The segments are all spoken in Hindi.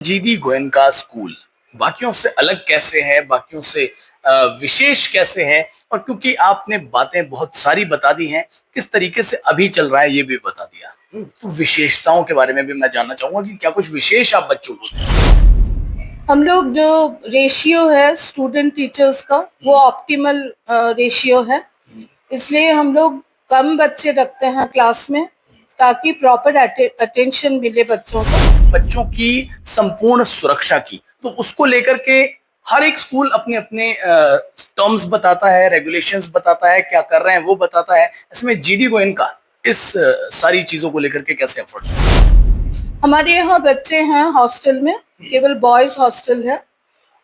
जीडी गोयनका स्कूल बाकियों से अलग कैसे है, बाकियों से विशेष कैसे है, और क्योंकि आपने बातें बहुत सारी बता दी हैं, किस तरीके से अभी चल रहा है ये भी बता दिया। तो विशेषताओं के बारे में भी मैं जानना चाहूंगा कि क्या कुछ विशेष आप बच्चों को दें? हम लोग जो रेशियो है स्टूडेंट टीचर्स का वो ऑप्टिमल रेशियो है। इसलिए हम लोग कम बच्चे रखते हैं क्लास में ताकि प्रॉपर अटेंशन मिले बच्चों को। बच्चों की संपूर्ण सुरक्षा की, तो उसको लेकर के हर एक स्कूल अपने अपने टर्म्स बताता है, रेगुलेशंस बताता है, क्या कर रहे हैं वो बताता है। इसमें जीडी गोयनका इस सारी चीजों को लेकर के कैसे एफर्ट्स? हमारे यहाँ बच्चे हैं हॉस्टल में, केवल बॉयज हॉस्टल है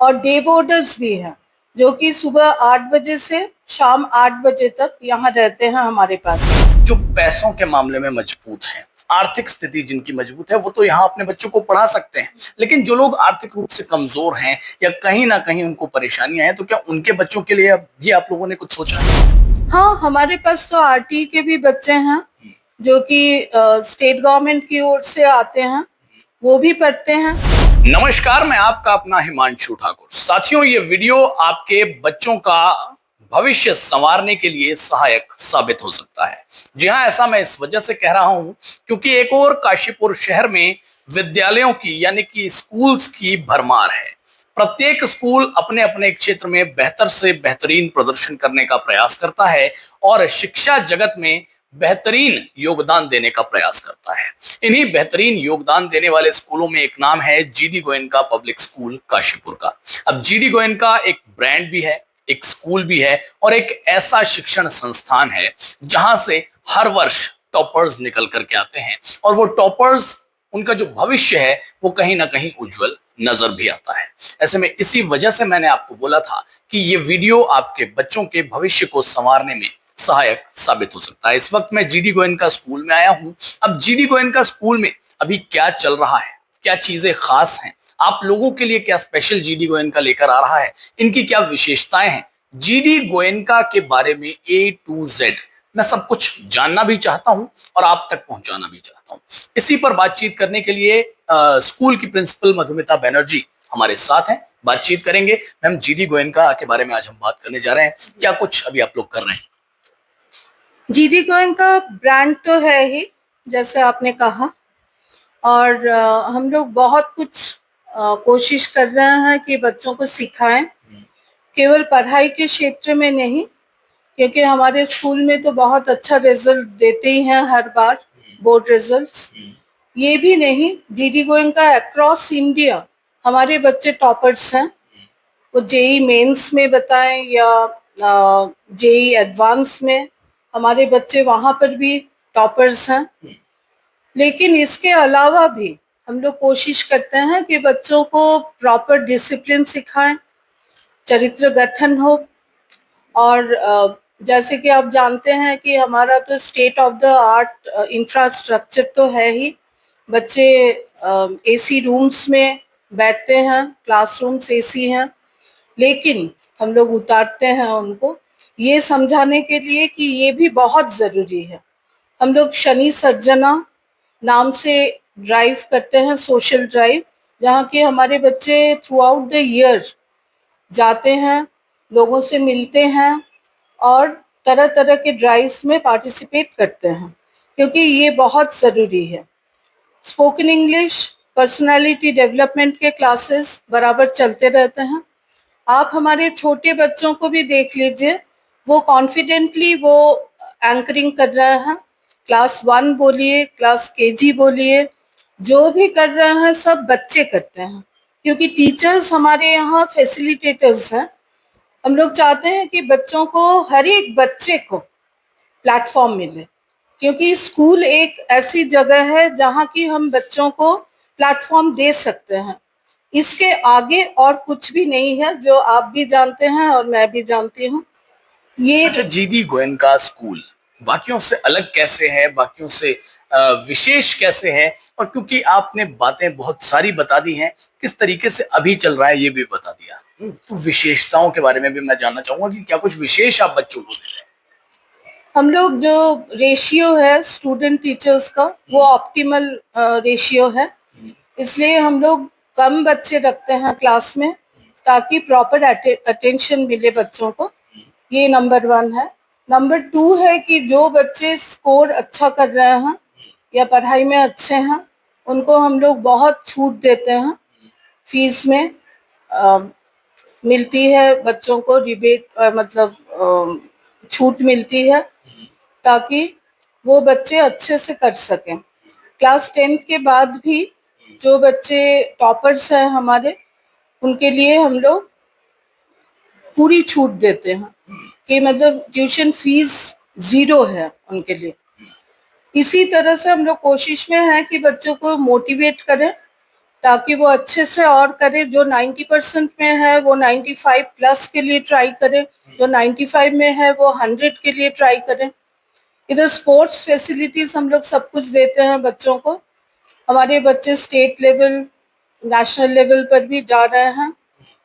और डे बोर्डर्स भी हैं जो कि सुबह 8 बजे से शाम 8 बजे तक यहाँ रहते हैं हमारे पास। जो पैसों के मामले में मजबूत हैं, आर्थिक स्थिति जिनकी मजबूत है, वो तो यहाँ अपने बच्चों को पढ़ा सकते हैं, लेकिन जो लोग आर्थिक रूप से कमजोर हैं या कहीं ना कहीं उनको परेशानियां हैं, तो क्या उनके बच्चों के लिए भी आप लोगों ने कुछ सोचा है? हाँ, हमारे पास तो आरटी के भी बच्चे हैं जो कि स्टेट गवर्नमेंट की ओर से आते हैं, वो भी पढ़ते हैं। नमस्कार, मैं आपका अपना हिमांशु ठाकुर। साथियों, ये वीडियो आपके बच्चों का भविष्य संवारने के लिए सहायक साबित हो सकता है। जी हाँ, ऐसा मैं इस वजह से कह रहा हूं क्योंकि एक और काशीपुर शहर में विद्यालयों की यानी कि स्कूल्स की भरमार है। प्रत्येक स्कूल अपने अपने क्षेत्र में बेहतर से बेहतरीन प्रदर्शन करने का प्रयास करता है और शिक्षा जगत में बेहतरीन योगदान देने का प्रयास करता है। इन्हीं बेहतरीन योगदान देने वाले स्कूलों में एक नाम है GD Goenka public school Kashipur का। अब जीडी गोयनका एक ब्रांड भी है, एक स्कूल भी है और एक ऐसा शिक्षण संस्थान है जहां से हर वर्ष टॉपर्स निकल करके आते हैं और वो टॉपर्स, उनका जो भविष्य है वो कहीं ना कहीं उज्जवल नजर भी आता है। ऐसे में इसी वजह से मैंने आपको बोला था कि ये वीडियो आपके बच्चों के भविष्य को संवारने में सहायक साबित हो सकता है। इस वक्त मैं जीडी गोयनका स्कूल में आया हूं। अब जीडी गोयनका स्कूल में अभी क्या चल रहा है, क्या चीजें खास हैं, आप लोगों के लिए क्या स्पेशल जीडी गोयनका लेकर आ रहा है, इनकी क्या विशेषताएं हैं, जीडी गोयनका के बारे में ए टू जेड मैं सब कुछ जानना भी चाहता हूं और आप तक पहुंचाना भी चाहता हूं। इसी पर बातचीत करने के लिए स्कूल की प्रिंसिपल मधुमिता बनर्जी हमारे साथ हैं। बातचीत करेंगे। मैम, जीडी गोयनका के बारे में आज हम बात करने जा रहे हैं। क्या कुछ अभी आप लोग कर रहे हैं? जीडी गोयनका ब्रांड तो है ही, जैसे आपने कहा, और हम लोग बहुत कुछ कोशिश कर रहे हैं कि बच्चों को सिखाएं, केवल पढ़ाई के क्षेत्र में नहीं, क्योंकि हमारे स्कूल में तो बहुत अच्छा रिजल्ट देते ही हैं हर बार, बोर्ड रिजल्ट्स। ये भी नहीं, जीडी गोयनका अक्रॉस इंडिया हमारे बच्चे टॉपर्स हैं। वो जेई मेंस में बताएं या जेई एडवांस में, हमारे बच्चे वहां पर भी टॉपर्स हैं। लेकिन इसके अलावा भी हम लोग कोशिश करते हैं कि बच्चों को प्रॉपर डिसिप्लिन सिखाएं, चरित्र गठन हो। और जैसे कि आप जानते हैं कि हमारा तो state of the art infrastructure तो है ही। बच्चे एसी रूम्स में बैठते हैं, क्लासरूम्स एसी हैं, लेकिन हम लोग उतारते हैं उनको ये समझाने के लिए कि ये भी बहुत ज़रूरी है। हम लोग शनि सर्जना नाम से ड्राइव करते हैं, सोशल ड्राइव, जहाँ के हमारे बच्चे थ्रू आउट द ईयर जाते हैं, लोगों से मिलते हैं और तरह तरह के ड्राइव्स में पार्टिसिपेट करते हैं, क्योंकि ये बहुत ज़रूरी है। स्पोकन इंग्लिश, पर्सनालिटी डेवलपमेंट के क्लासेस बराबर चलते रहते हैं। आप हमारे छोटे बच्चों को भी देख लीजिए, वो कॉन्फिडेंटली वो एंकरिंग कर रहे हैं। क्लास 1 बोलिए, क्लास केजी बोलिए, जो भी कर रहे हैं सब बच्चे करते हैं, क्योंकि टीचर्स हमारे यहाँ फैसिलिटेटर्स हैं। हम लोग चाहते हैं कि बच्चों को, हर एक बच्चे को प्लेटफॉर्म मिले, क्योंकि स्कूल एक ऐसी जगह है जहाँ की हम बच्चों को प्लेटफॉर्म दे सकते हैं। इसके आगे और कुछ भी नहीं है, जो आप भी जानते हैं और मैं भी जानती हूँ। ये अच्छा, जीडी गोयनका स्कूल बाकियों से अलग कैसे है, बाकियों से विशेष कैसे है, और क्योंकि आपने बातें बहुत सारी बता दी हैं, किस तरीके से अभी चल रहा है ये भी बता दिया, तो विशेषताओं के बारे में भी मैं जानना चाहूंगा कि क्या कुछ विशेष आप बच्चों को दे रहे हैं? हम लोग जो रेशियो है स्टूडेंट टीचर्स का वो ऑप्टिमल रेशियो है। इसलिए हम लोग कम बच्चे रखते हैं क्लास में ताकि प्रॉपर अटेंशन मिले बच्चों को। ये नंबर 1 है। नंबर 2 है कि जो बच्चे स्कोर अच्छा कर रहे हैं या पढ़ाई में अच्छे हैं उनको हम लोग बहुत छूट देते हैं फीस में। मिलती है बच्चों को रिबेट, मतलब छूट मिलती है ताकि वो बच्चे अच्छे से कर सकें। क्लास 10th के बाद भी जो बच्चे टॉपर्स हैं हमारे, उनके लिए हम लोग पूरी छूट देते हैं कि मतलब ट्यूशन फीस 0 है उनके लिए। इसी तरह से हम लोग कोशिश में हैं कि बच्चों को मोटिवेट करें ताकि वो अच्छे से और करें। जो 90% में है वो 95 प्लस के लिए ट्राई करें, जो 95 में है वो 100 के लिए ट्राई करें। इधर स्पोर्ट्स फैसिलिटीज हम लोग सब कुछ देते हैं बच्चों को। हमारे बच्चे स्टेट लेवल, नेशनल लेवल पर भी जा रहे हैं।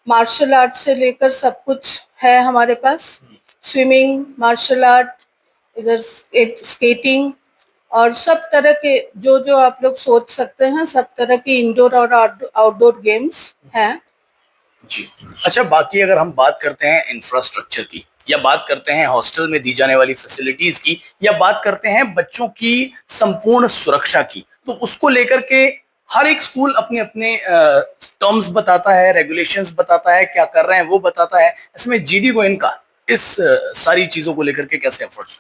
मार्शल आर्ट से लेकर सब कुछ है हमारे पास। स्विमिंग, मार्शल आर्ट, इधर स्केटिंग और सब तरह के जो जो आप लोग सोच सकते हैं, सब तरह के इंडोर और आउटडोर गेम्स हैं। जी। अच्छा, बाकी अगर हम बात करते हैं इंफ्रास्ट्रक्चर की, या बात करते हैं हॉस्टल में दी जाने वाली फैसिलिटीज की, या बात करते हैं बच्चों की संपूर्ण सुरक्षा की, तो उसको लेकर के हर एक स्कूल अपने अपने टर्म्स बताता है, रेगुलेशंस बताता है, क्या कर रहे हैं वो बताता है। इसमें जीडी गोयन का इस सारी चीजों को लेकर के कैसे एफर्ट्स?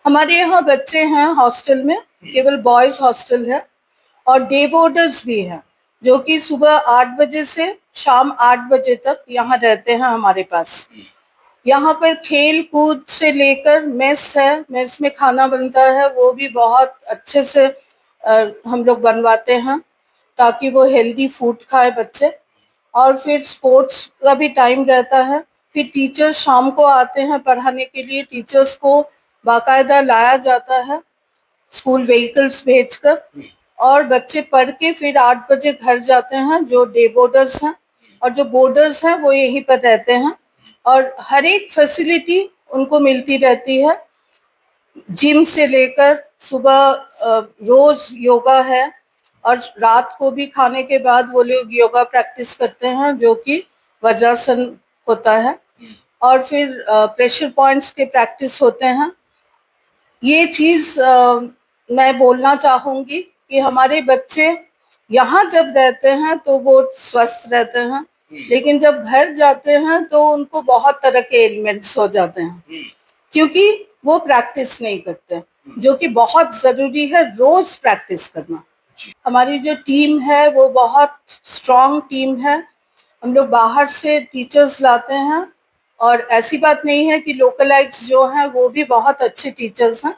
हमारे यहाँ बच्चे हैं हॉस्टल में, केवल बॉयज हॉस्टल है और डे बोर्डर्स भी हैं जो कि सुबह 8 बजे से शाम 8 बजे तक यहाँ रहते हैं हमारे पास। यहाँ पर खेल कूद से लेकर मेस है, मेस में खाना बनता है, वो भी बहुत अच्छे से हम लोग बनवाते हैं ताकि वो हेल्दी फूड खाए बच्चे। और फिर स्पोर्ट्स का भी टाइम रहता है। फिर टीचर्स शाम को आते हैं पढ़ाने के लिए। टीचर्स को बाकायदा लाया जाता है स्कूल व्हीकल्स भेजकर, और बच्चे पढ़ के फिर 8 बजे घर जाते हैं जो डे बोर्डर्स हैं। और जो बोर्डर्स हैं वो यहीं पर रहते हैं और हर एक फैसिलिटी उनको मिलती रहती है। जिम से लेकर सुबह रोज योगा है और रात को भी खाने के बाद वो लोग योगा प्रैक्टिस करते हैं जो कि वज्रासन होता है। और फिर प्रेशर पॉइंट्स के प्रैक्टिस होते हैं। ये चीज मैं बोलना चाहूंगी कि हमारे बच्चे यहाँ जब रहते हैं तो वो स्वस्थ रहते हैं, लेकिन जब घर जाते हैं तो उनको बहुत तरह के एलिमेंट्स हो जाते हैं क्योंकि वो प्रैक्टिस नहीं करते, जो कि बहुत जरूरी है रोज प्रैक्टिस करना। हमारी जो टीम है वो बहुत स्ट्रांग टीम है। हम लोग बाहर से टीचर्स लाते हैं और ऐसी बात नहीं है कि लोकलाइट्स जो हैं वो भी बहुत अच्छे टीचर्स हैं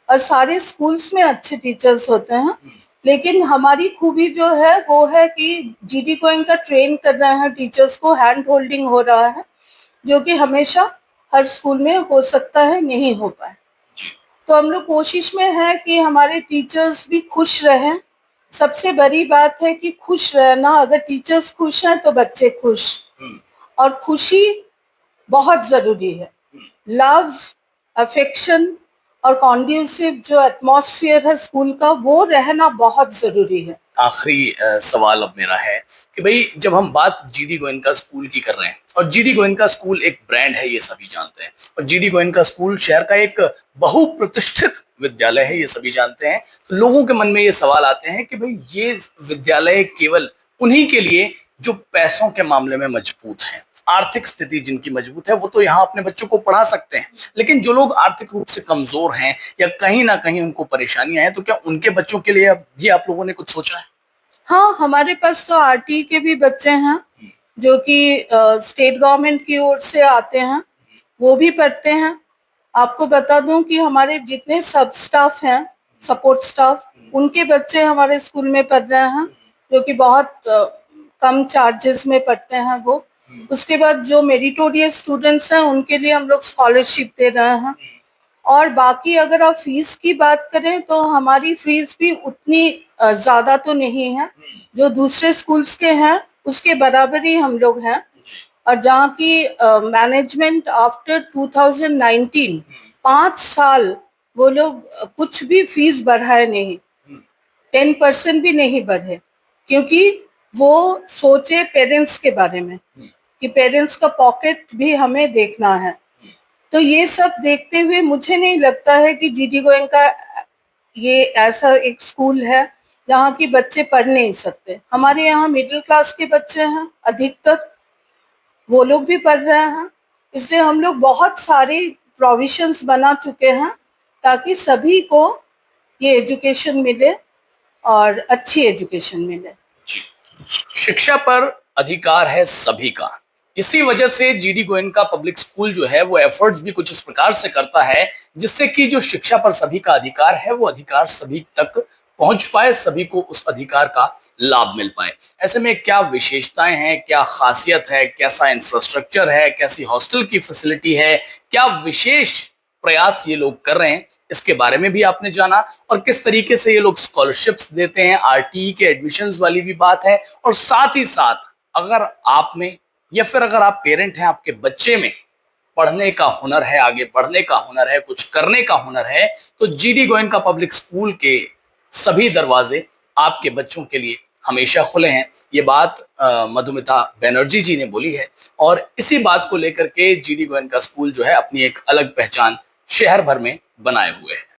और सारे स्कूल्स में अच्छे टीचर्स होते हैं। लेकिन हमारी खूबी जो है वो है कि जीडी गोयनका ट्रेन कर रहे हैं टीचर्स को, हैंड होल्डिंग हो रहा है जो कि हमेशा हर स्कूल में हो सकता है, नहीं हो पाए। तो हम लोग कोशिश में है कि हमारे टीचर्स भी खुश रहें। सबसे बड़ी बात है कि खुश रहना। अगर टीचर्स खुश हैं तो बच्चे खुश, और खुशी बहुत जरूरी है। लव, अफेक्शन और कॉन्ड्यूसिव जो एटमॉस्फेयर है स्कूल का, वो रहना बहुत जरूरी है। आखिरी सवाल अब मेरा है कि भाई, जब हम बात जीडी गोयनका स्कूल की कर रहे हैं, और जीडी गोयनका स्कूल एक ब्रांड है ये सभी जानते हैं, और जीडी गोयनका स्कूल शहर का एक बहुप्रतिष्ठित विद्यालय है ये सभी जानते हैं, तो लोगों के मन में ये सवाल आते हैं कि भाई ये विद्यालय केवल उन्हीं के लिए जो पैसों के मामले में मजबूत हैं, आर्थिक स्थिति जिनकी मजबूत है, वो तो यहाँ अपने बच्चों को पढ़ा सकते हैं, लेकिन जो लोग आर्थिक रूप से कमजोर हैं या कहीं ना कहीं उनको परेशानियां हैं, तो क्या उनके बच्चों के लिए भी आप लोगों ने कुछ सोचा है? हाँ, हमारे पास तो आरटी के भी बच्चे हैं जो कि स्टेट गवर्नमेंट की ओर से आते हैं, वो भी पढ़ते हैं। आपको बता दूं कि हमारे जितने सब स्टाफ हैं, सपोर्ट स्टाफ, उनके बच्चे हमारे स्कूल में पढ़ रहे हैं जो कि बहुत कम चार्जेस में पढ़ते हैं वो। उसके बाद जो मेरिटोरियस स्टूडेंट्स हैं उनके लिए हम लोग स्कॉलरशिप दे रहे हैं। और बाकी अगर आप फीस की बात करें तो हमारी फीस भी उतनी ज्यादा तो नहीं है, जो दूसरे स्कूल्स के हैं उसके बराबर ही हम लोग हैं। और जहाँ की मैनेजमेंट आफ्टर 2019 5 साल वो लोग कुछ भी फीस बढ़ाए नहीं, 10% भी नहीं बढ़े, क्योंकि वो सोचे पेरेंट्स के बारे में कि पेरेंट्स का पॉकेट भी हमें देखना है। तो ये सब देखते हुए मुझे नहीं लगता है कि जीडी गोयनका ये ऐसा एक स्कूल है जहाँ की बच्चे पढ़ नहीं सकते। हमारे यहाँ मिडिल क्लास के बच्चे हैं अधिकतर, वो लोग भी पढ़ रहे हैं, इसलिए हम लोग बहुत सारी प्रोविजंस बना चुके हैं ताकि सभी को ये एजुकेशन मिले और अच्छी एजुकेशन मिले। शिक्षा पर अधिकार है सभी का। इसी वजह से जीडी गोयनका पब्लिक स्कूल जो है वो एफर्ट्स भी कुछ इस प्रकार से करता है जिससे कि जो शिक्षा पर सभी का अधिकार है वो अधिकार सभी तक पहुंच पाए, सभी को उस अधिकार का लाभ मिल पाए। ऐसे में क्या विशेषताएं हैं, क्या खासियत है, कैसा इंफ्रास्ट्रक्चर है, कैसी हॉस्टल की फैसिलिटी है, क्या विशेष प्रयास ये लोग कर रहे हैं, इसके बारे में भी आपने जाना। और किस तरीके से ये लोग स्कॉलरशिप्स देते हैं, आरटीई के एडमिशंस वाली भी बात है। और साथ ही साथ अगर आप में या फिर अगर आप पेरेंट हैं, आपके बच्चे में पढ़ने का हुनर है, आगे बढ़ने का हुनर है, कुछ करने का हुनर है, तो जीडी गोयनका पब्लिक स्कूल के सभी दरवाजे आपके बच्चों के लिए हमेशा खुले हैं। ये बात मधुमिता बनर्जी जी ने बोली है और इसी बात को लेकर के जीडी गोयनका स्कूल जो है अपनी एक अलग पहचान शहर भर में बनाए हुए है।